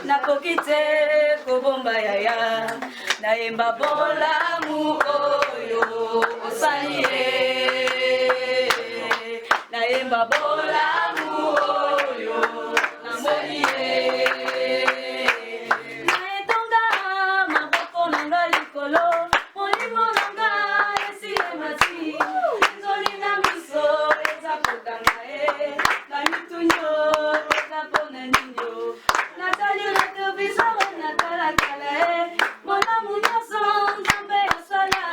nakokite kobomba yaya naemba bolamu oyo osaliye naemba bolamu oyo namoniye naetonga maboko nanga likolo molimo nanga esi emati nzoli na miso eza kotanga na mitunyo eza pona ninyo natali retroviseur natalakala molamu nyonso nzambe asala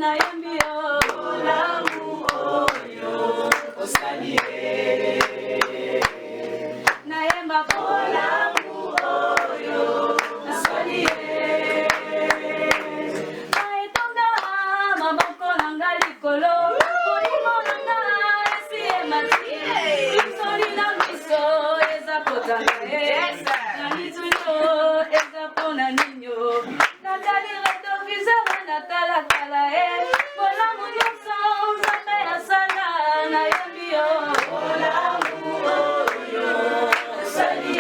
nayembi yo bolamu oyo osali nayemba bolamu oyo nasali naetonga maboko nanga likolo molimo nanga esi emati soli na miso eza kotanga na mitunyo eza pona ninyo natali retroviseur natalakala bolamu nyonso nzambe asala nayembi yo bolamu oyo osali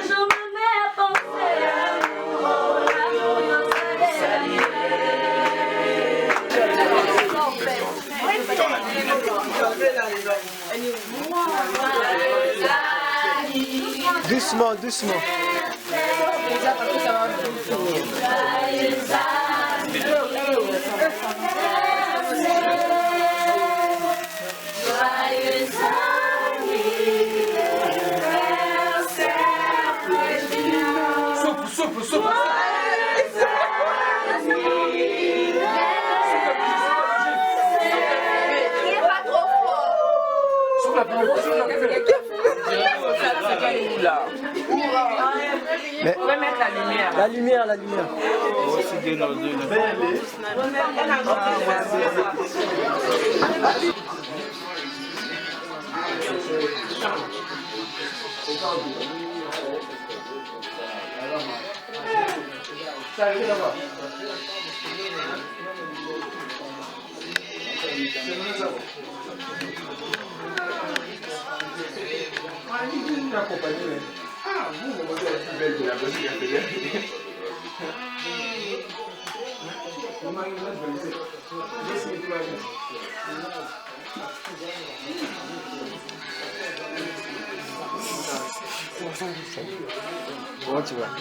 je me mets à penser à bolamu oyo osali Doucement, doucement. Souffle, souffle. Mais on va mettre la lumière. La lumière, la lumière. Ah, vous, vous êtes la plus belle de la musique à faire. Comment tu vas?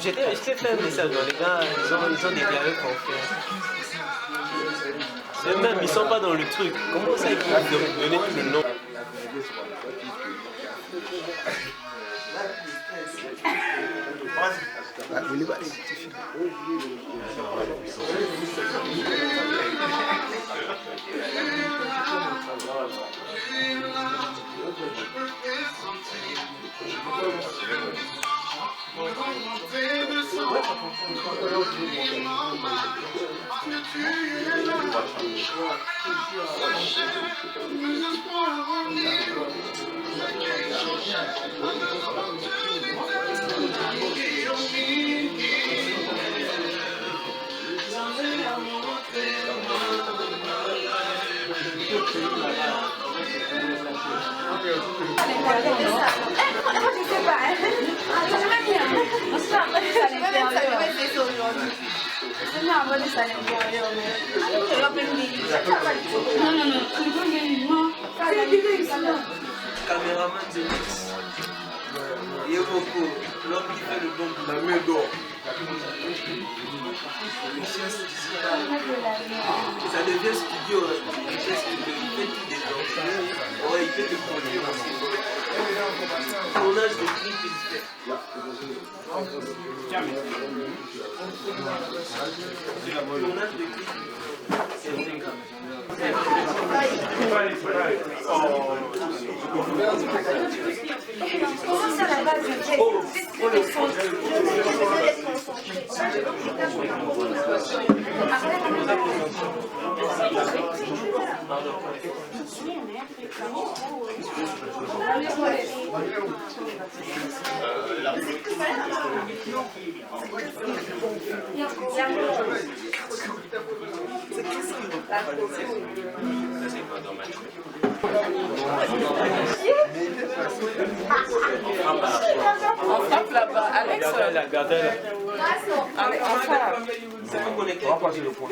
Je t'ai fait un message, les gars, ils ont déclaré confiance. Eux-mêmes, ils sont pas dans le truc. Comment ça, ils peuvent donner tout le nom? Caméraman de mix. Yevoko, l'homme qui fait le bon boulot. La main d'or. Ça devient studio. Il fait tout des gens. Ouais, il fait des produits aussi. Tournage de clip, il fait. Tournage de clip, c'est vrai. Comment ça la base du texte? On frappe là-bas. Alex, Alex, on frappe. On va passer le point.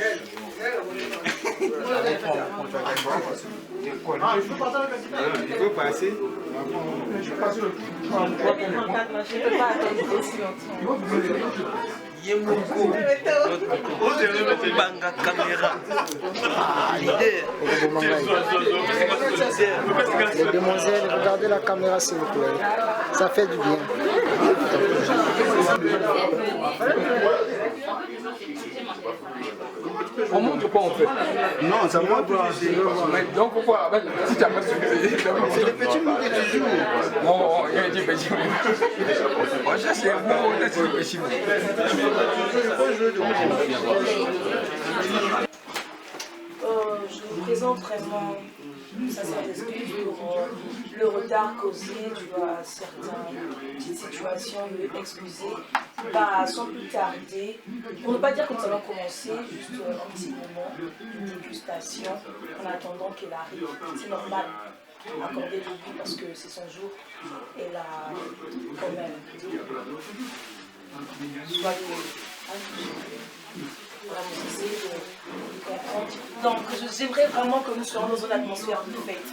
Il peut passer. Je peux passer le point. Je peux pas attendre aussi longtemps. Banga caméra. Les demoiselles, regardez la caméra s'il vous plaît. Ça fait du bien. On montre quoi on fait? Non, ça montre. Donc pourquoi? Si tu as pas c'est les petits mots que tu joues. Non, il y a des petits mots. Moi, ça c'est bon, c'est les petits mots. Je vous présente vraiment sincères excuses pour le retard causé dû à certaines petites situations, de excuser, sans plus tarder. Pour ne pas dire que nous allons commencer, juste un petit moment, une dégustation en attendant qu'elle arrive. C'est normal, accordé depuis parce que c'est son jour. Elle a quand même. Soyez voilà, vous essayez de comprendre. Donc, j'aimerais vraiment que nous soyons dans une atmosphère de fête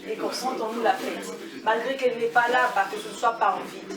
et qu'on sente en nous la fête. Malgré qu'elle n'est pas là, que ce ne soit pas en vide.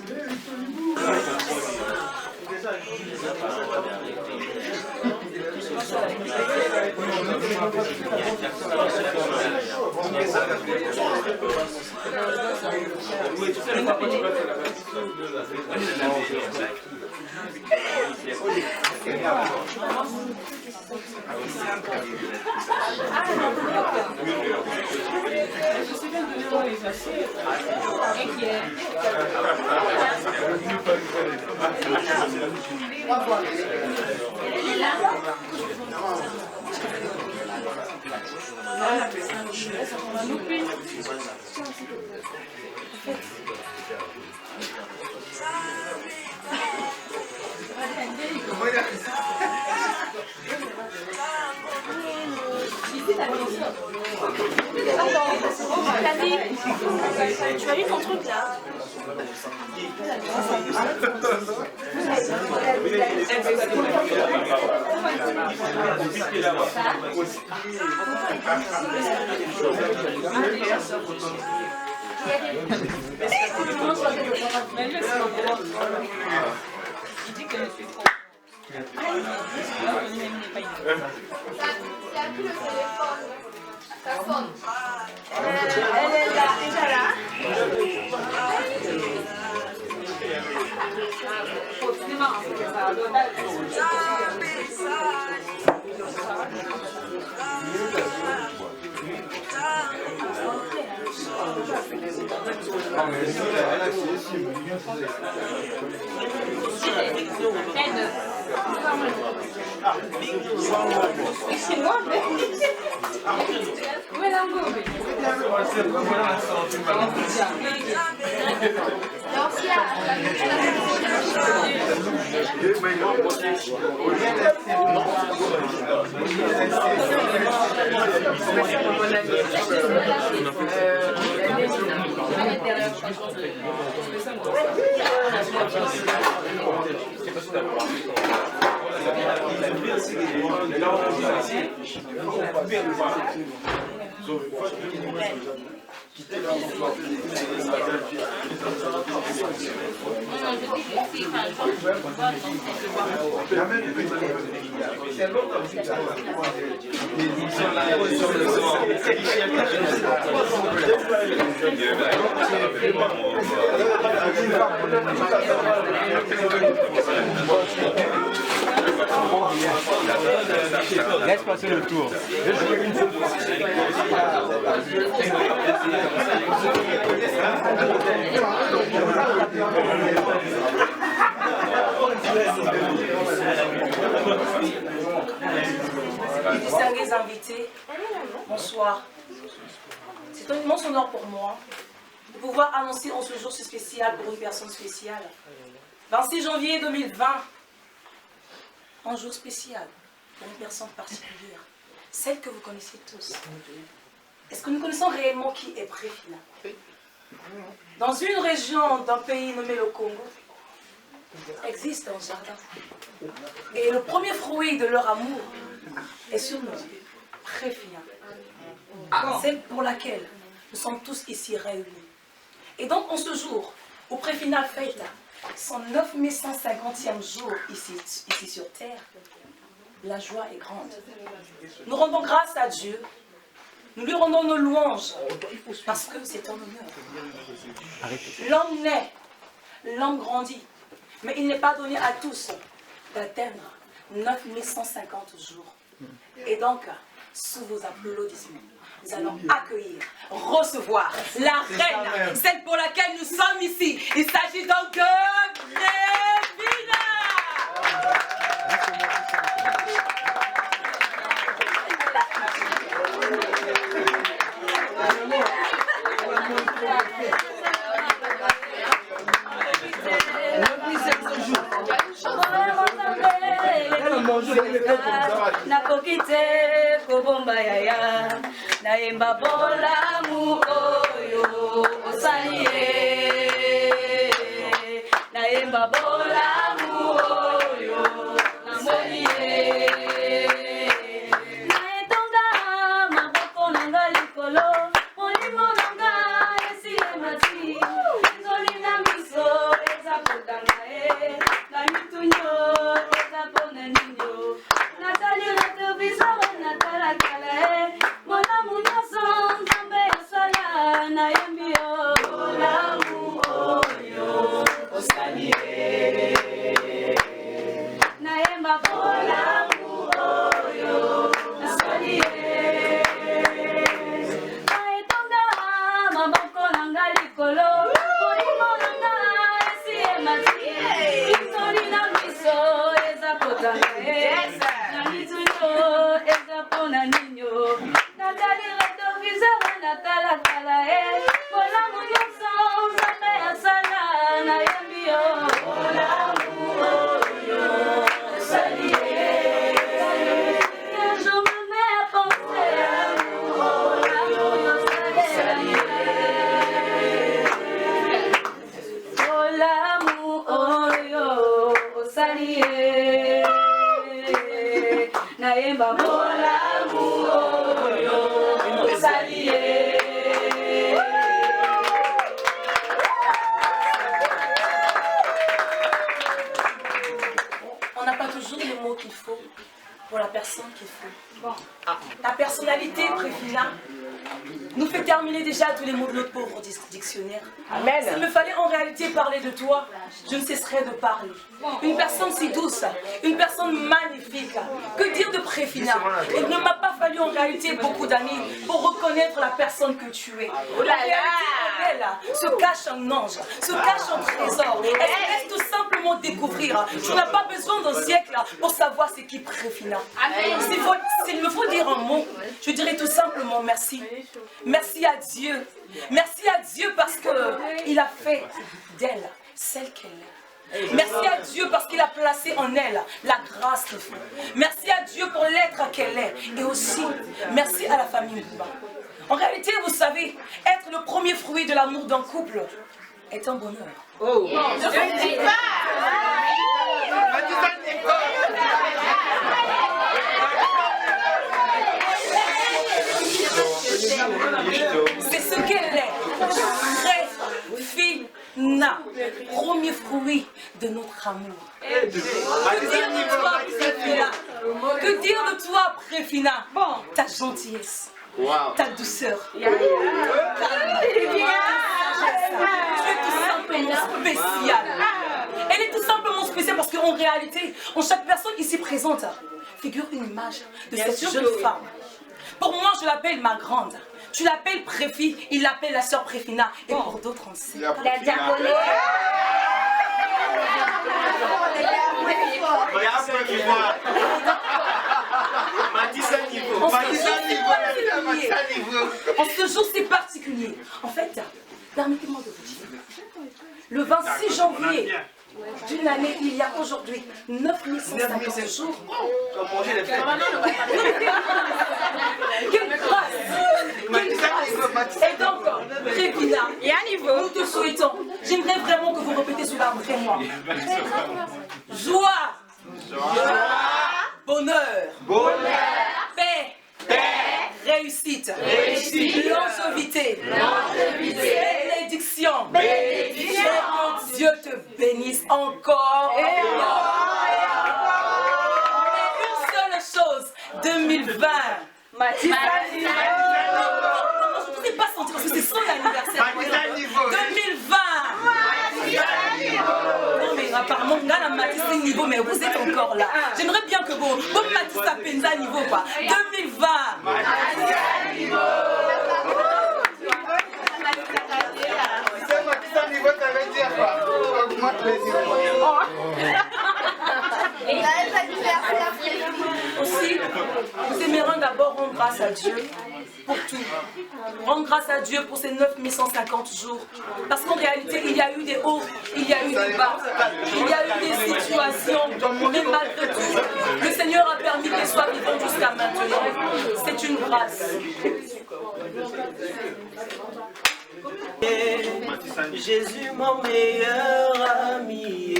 Tu as eu ton truc là? Ça sonne. Elle est là, déjà là. C'est moi, mais... Où est l'angle? Laisse passer le tour. Distingués invités, bonsoir. C'est un immense honneur pour moi de pouvoir annoncer en ce jour si spécial pour une personne spéciale. 26 janvier 2020, un jour spécial pour une personne particulière, celle que vous connaissez tous. Est-ce que nous connaissons réellement qui est Préfina? Dans une région d'un pays nommé le Congo, existe un jardin. Et le premier fruit de leur amour est surnommé Préfina. Celle pour laquelle nous sommes tous ici réunis. Et donc en ce jour où Préfina fête son 9150e jour ici sur terre, la joie est grande. Nous rendons grâce à Dieu. Nous lui rendons nos louanges parce que c'est un honneur. L'homme naît, l'homme grandit, mais il n'est pas donné à tous d'atteindre 9150 jours. Et donc, sous vos applaudissements, nous allons accueillir, recevoir la reine, celle pour laquelle nous sommes ici. Il s'agit donc de Préfina. Nakokite kobomba yaya naemba bolamu oyo osaliye naemba bolamu oyo namoniye naetonga maboko nanga likolo molimo nanga esi emati nzoli na miso eza kotanga na mitunyo eza pona ninyo natali retroviseur natala kala mona munyoso nzambe asala nayembi yo bolamu oyo osaliye nayemba bolamu oyo osaliye naetonga maboko nanga likolo molimo nanga esi emati nzoli na miso eza kotanga na ninyo natali retroviseur natala kala bolamu nyonso nzambe asala nayembi yo bolamu oyo osaliye. Je me mets à penser à bolamu oyo osaliye bolamu oyo osaliye naemba bolamu oyo osaliye. On n'a pas toujours les mots qu'il faut pour la personne qu'il faut. Ta personnalité, Préfina, nous fait terminer déjà tous les mots de notre pauvre dictionnaire. Amen. S'il me fallait en réalité parler de toi, je ne cesserais de parler. Une personne si douce, une personne magnifique. Que dire de Préfina? Il ne m'a pas fallu en réalité beaucoup d'années pour reconnaître la personne que tu es. En réalité, en elle se cache un ange, se cache un trésor. Elle laisse tout simplement découvrir. Tu n'as pas besoin d'un siècle pour savoir c'est qui Préfina. S'il me faut dire un mot, je dirais tout simplement merci. Merci à Dieu. Merci à Dieu parce qu'il a fait d'elle celle qu'elle est. Merci à Dieu parce qu'il a placé en elle la grâce qu'il faut. Merci à Dieu pour l'être qu'elle est. Et aussi, merci à la famille Mouba. En réalité, vous savez, être le premier fruit de l'amour d'un couple est un bonheur. Oh. C'est ce qu'elle est. Préfina, premier fruit de notre amour. Que dire de toi, Préfina? Que dire de toi, Préfina? Ta gentillesse, ta douceur, ta sagesse. Tu es tout simplement spéciale. Elle est tout tout simplement spécial parce qu'en réalité, en chaque personne ici présente figure une image de cette jeune femme. Pour moi, je l'appelle ma grande. Tu l'appelles Préfi, il l'appelle la sœur Préfina. Et pour d'autres, on sait. La diaconesse. En ce jour, c'est particulier. En fait, permettez-moi de vous dire, le 26 janvier d'une année, il y a aujourd'hui 9150 jours. Quelle grâce! Et donc, Préfina, nous te souhaitons, j'aimerais vraiment que vous répétez cela après moi. Joie, bonheur, paix, réussite, longévité, bénédiction. Et que Dieu te bénisse encore. Et une seule chose, 2020. Je ne sais pas sentir parce que c'est son anniversaire. 2020. Non mais apparemment, on a Matisse niveau, mais vous êtes encore là. J'aimerais bien que vous Matisse à Penza niveau pas. 2020. Aussi, nous aimerions d'abord rendre grâce à Dieu pour tout. Rendre grâce à Dieu pour ces 9150 jours. Parce qu'en réalité, il y a eu des hauts, il y a eu des bas, il y a eu des situations, mais malgré tout, le Seigneur a permis qu'elle soit vivante jusqu'à maintenant. C'est une grâce. Jésus mon meilleur ami,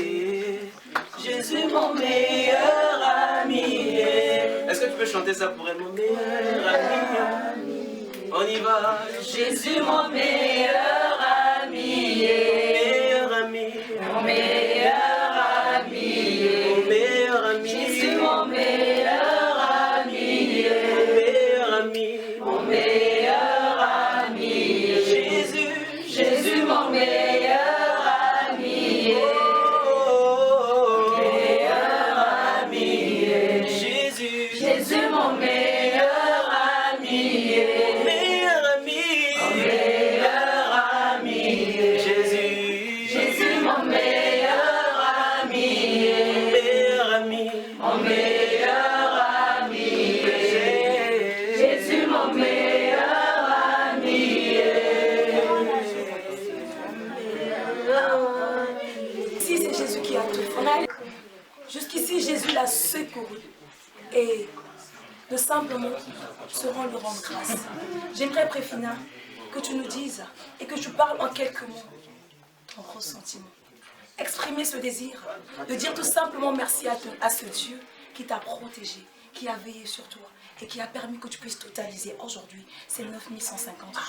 Jésus mon meilleur ami. Est-ce que tu peux chanter ça pour elle, mon meilleur ami? On y va. Jésus mon meilleur ami, meilleur ami, mon meilleur ami, mon meilleur ami. Jésus mon meilleur ami, mon meilleur ami, mon meilleur ami. Jésus mon meilleur ami, meilleur ami. Jésus mon meilleur ami, meilleur ami, meilleur ami. Jésus mon meilleur ami, meilleur ami, mon meilleur ami. Jésus mon meilleur ami. Ici, c'est Jésus qui a tout fait. Jusqu'ici, Jésus l'a secouru. Et de simplement se rendre grâce. J'aimerais, Préfina, que tu nous dises et que tu parles en quelques mots ton ressentiment. Exprimer ce désir, de dire tout simplement merci à ce Dieu qui t'a protégé, qui a veillé sur toi et qui a permis que tu puisses totaliser aujourd'hui ces 9150 jours.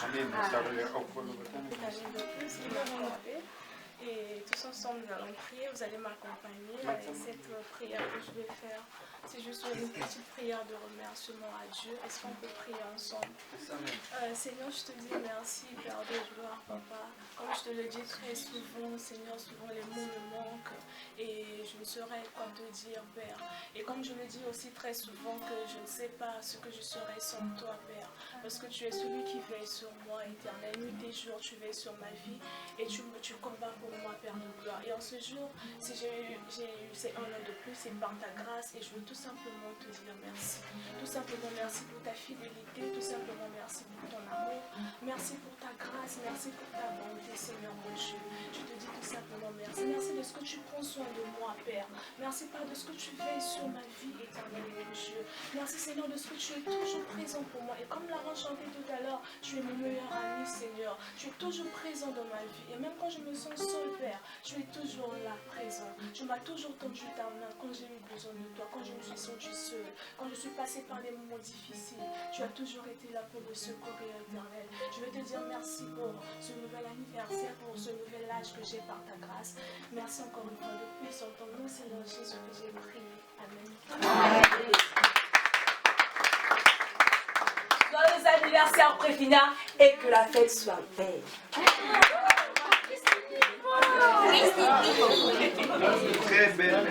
Et tous ensemble, nous allons prier. Vous allez m'accompagner avec cette prière que je vais faire. C'est juste une petite prière de remerciement à Dieu. Est-ce qu'on peut prier ensemble? Seigneur, je te dis merci, Père de gloire, Papa. Comme je te le dis très souvent, Seigneur, souvent les mots me manquent et je ne saurais quoi te dire, Père. Et comme je le dis aussi très souvent que je ne sais pas ce que je serais sans toi, Père. Parce que tu es celui qui veille sur moi, éternel. Nuit et jour, tu veilles sur ma vie et tu combats pour moi, Père de gloire. Et en ce jour, si j'ai eu c'est un an de plus, c'est par ta grâce et je veux tout simplement te dire merci. Tout simplement merci pour ta fidélité, tout simplement merci pour ton amour, merci pour ta grâce, merci pour ta bonté, Seigneur mon Dieu. Je te dis tout simplement merci. Merci de ce que tu prends soin de moi, Père. Merci, Père, de ce que tu veilles sur ma vie, éternel mon Dieu. Merci, Seigneur, de ce que tu es toujours présent pour moi. Et comme l'a chanté tout à l'heure, tu es mon meilleur ami, Seigneur. Tu es toujours présent dans ma vie. Et même quand je me sens seule, Père, tu es toujours là, présent. Tu m'as toujours tendu ta main quand j'ai eu besoin de toi, quand je me suis sentie seule, quand je suis passée par des moments difficiles. Tu as toujours été là pour me secourir, éternel. Je veux te dire merci pour ce nouvel anniversaire, pour ce nouvel âge que j'ai par ta grâce. Merci encore une fois de plus en ton nom, Seigneur Jésus, que j'ai prié. Amen. Joyeux anniversaire, Préfina, et que la fête soit belle. Très belle.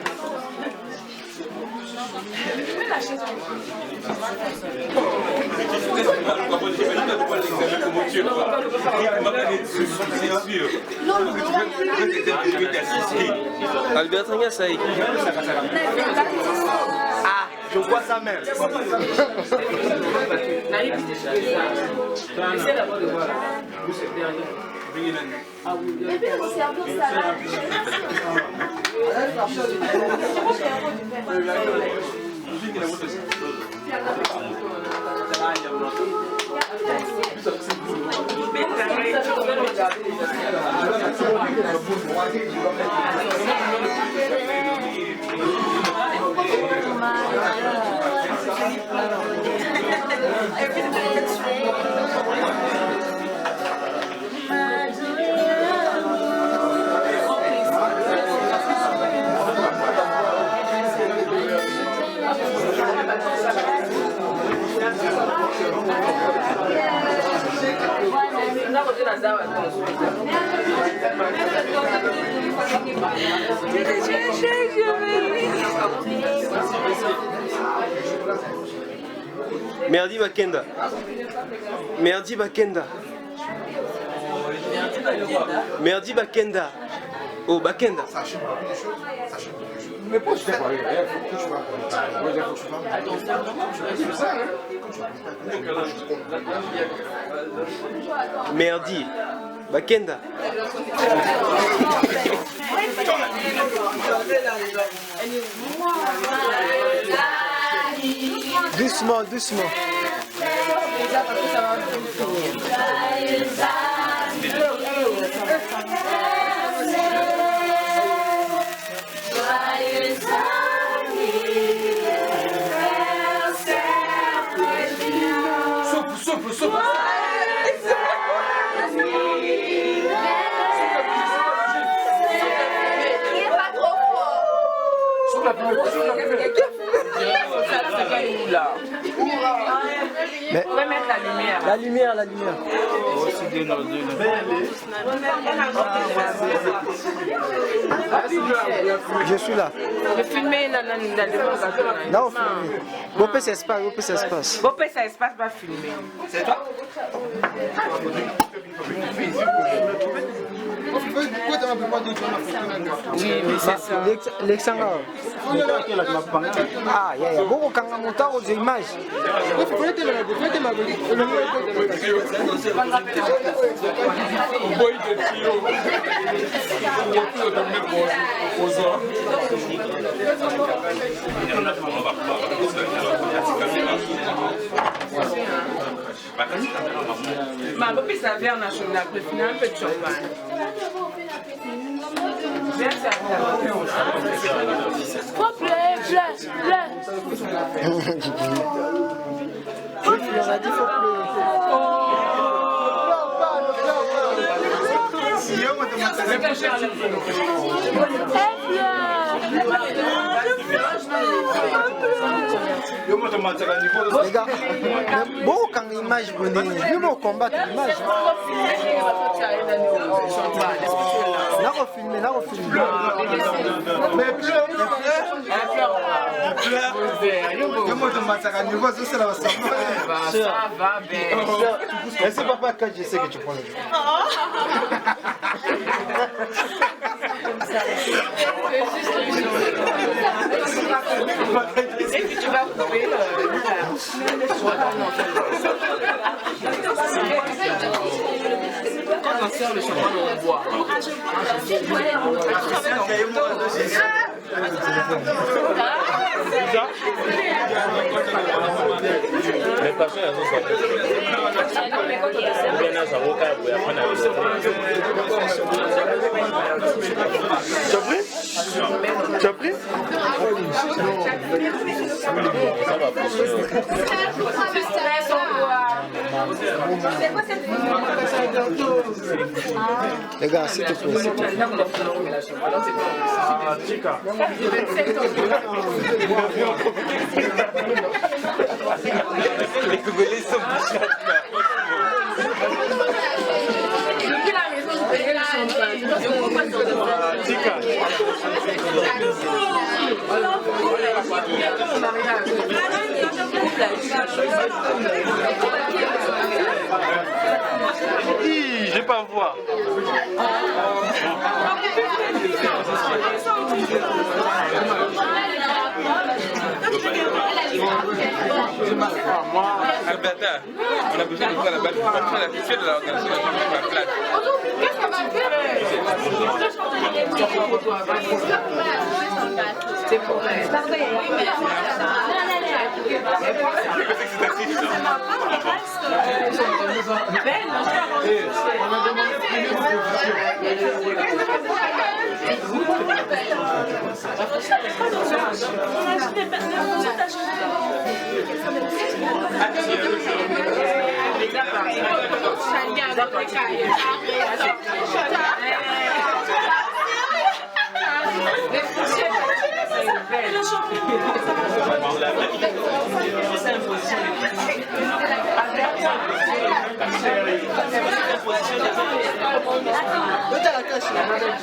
Albert Tringa, ça écrit. Ah, je vois sa mère. Merdi Bakenda. Merdi Bakenda. Merdi Bakenda. Oh, Bakenda. Mais pourquoi tu fais quoi? Merdi Bakenda. Doucement, doucement. Souffle, souffle. Mais On va mettre la lumière. la lumière, la lumière. Je suis là. Je filmer la lumière. Là, on filme. Bon, peut ça espace, bon, peut ça espace. Bon, ça espace va filmer. C'est toi? Pourquoi tu m'as pas dit que tu m'as Oui, oui, c'est ça. Alexandre. Ah, il y a beaucoup de montage aux images. Ma copine, ça vient en acheter la préférée un peu de champagne. Viens, ça Faut pleurer, pleure. Il a dit faut les gars, beaucoup quand l'image bonne, nous on combattre l'image. Là on filme, là on filme. Mais pleure. Ça va bien. Mais c'est papa quand je sais que tu prends le jeu. Et puis tu vas couper quand on sert le champagne, on boit. Tu as pris? Tu as pris? Les gars, s'il te plaît, s'il te plaît. Les Congolais sont Depuis la maison, je payais le champagne. Je vais pas voir. Moi, Alberta, on a besoin de faire la balle pour faire la picture de l'organisation de la plate. Qu'est-ce qu'on va faire? C'est pour elle.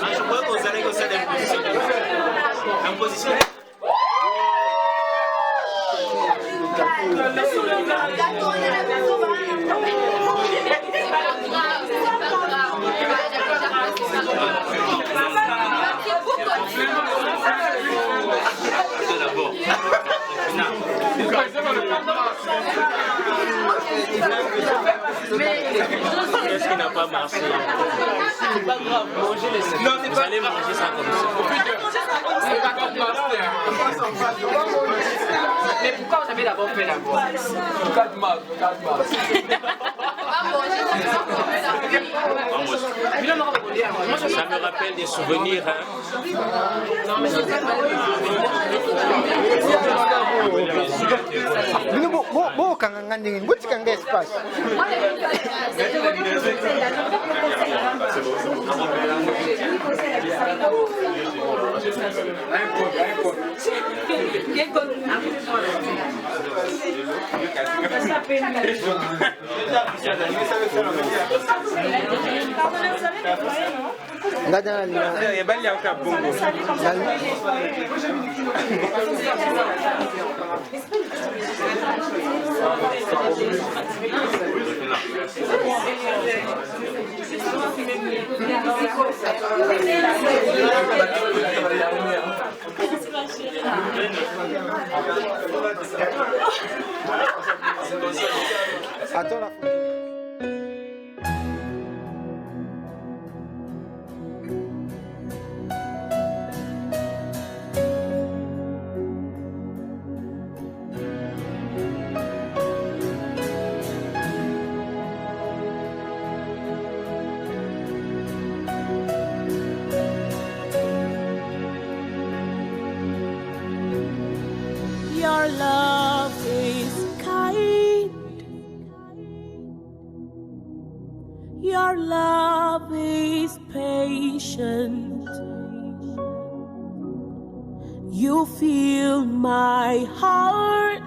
Je crois qu'on s'allait comme ça d'imposition. Qu'est-ce qui n'a pas marché? C'est pas grave, mangez les sept. Vous allez manger ça comme ça. Mais pourquoi vous avez d'abord fait la voix? Ça me rappelle des souvenirs. Hein. Bon, quand on a une boutique en espace. Attends là. Your love is kind. Your love is patient. You fill my heart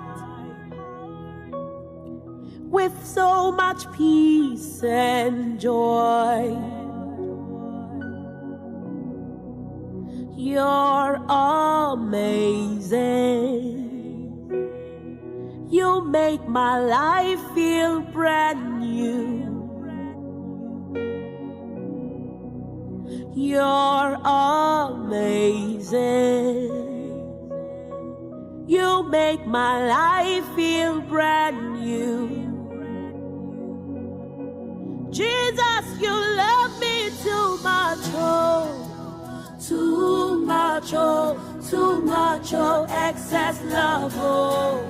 with so much peace and joy. You're amazing. You make my life feel brand new. You're amazing. You make my life feel brand new. Jesus, you love me too much, oh, too much, oh, too much, oh, excess love, oh.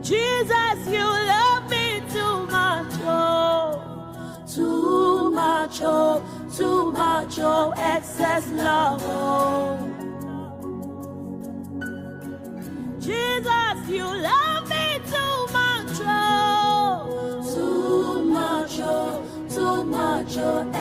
Jesus, you love me too much, oh, too much, oh, too much, oh, excess love, oh. Jesus, you love me too much, oh, too much, oh, too much, oh,